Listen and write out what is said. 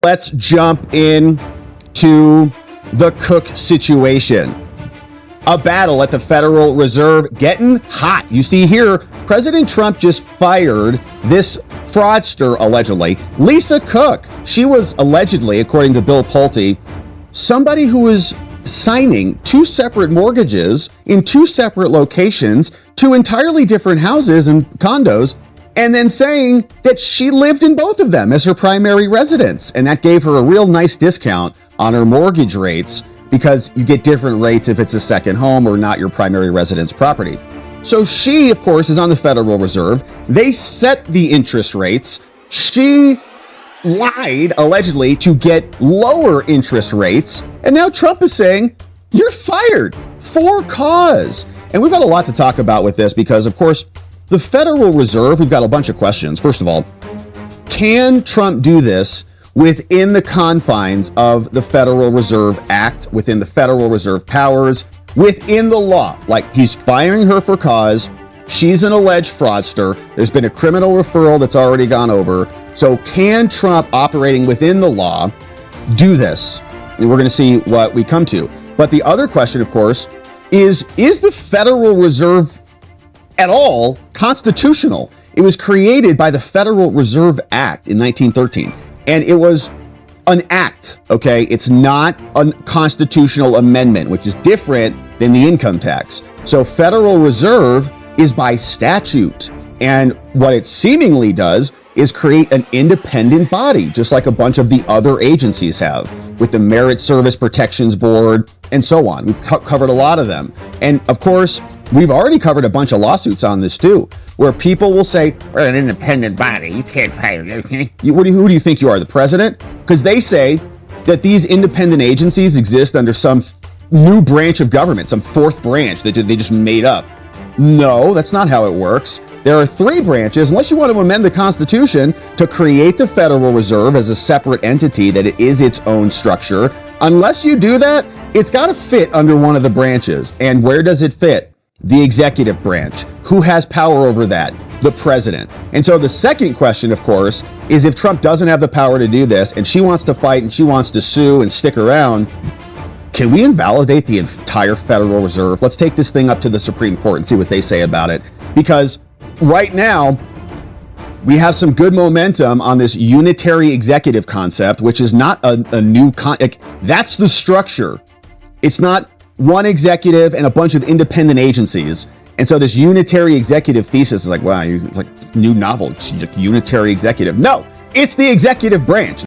Let's jump in to the Cook situation. A battle at the Federal Reserve getting hot. You see here, President Trump just fired this fraudster, allegedly, Lisa Cook. She was allegedly, according to Bill Pulte, somebody who was signing two separate mortgages in two separate locations to entirely different houses and condos, and then saying that she lived in both of them as her primary residence. And that gave her a real nice discount on her mortgage rates, because you get different rates if it's a second home or not your primary residence property. So she, of course, is on the Federal Reserve. They set the interest rates. She lied, allegedly, to get lower interest rates. And now Trump is saying, you're fired for cause. And we've got a lot to talk about with this because, of course, the Federal Reserve, we've got a bunch of questions. First of all, can Trump do this within the confines of the Federal Reserve Act, within the Federal Reserve powers, within the law? Like, he's firing her for cause. She's an alleged fraudster. There's been a criminal referral that's already gone over. So can Trump, operating within the law, do this? And we're going to see what we come to. But the other question, of course, is the Federal Reserve at all constitutional? It was created by the Federal Reserve Act in 1913. And it was an act, okay? It's not a constitutional amendment, which is different than the income tax. So Federal Reserve is by statute. And what it seemingly does is create an independent body, just like a bunch of the other agencies have, with the Merit Service Protections Board and so on. We've covered a lot of them. And of course, we've already covered a bunch of lawsuits on this too, where people will say, we're an independent body, you can't fire anything. Who do you think you are, the president? Because they say that these independent agencies exist under some new branch of government, some fourth branch that they just made up. No, that's not how it works. There are three branches, unless you want to amend the Constitution to create the Federal Reserve as a separate entity that it is its own structure. Unless you do that, it's got to fit under one of the branches. And where does it fit? The executive branch. Who has power over that? The president. And so the second question, of course, is if Trump doesn't have the power to do this and she wants to fight and she wants to sue and stick around, can we invalidate the entire Federal Reserve? Let's take this thing up to the Supreme Court and see what they say about it. Because right now, we have some good momentum on this unitary executive concept, which is not a new that's the structure. It's not one executive and a bunch of independent agencies. And so this unitary executive thesis is like, wow, it's like new novel, it's like unitary executive. No, it's the executive branch.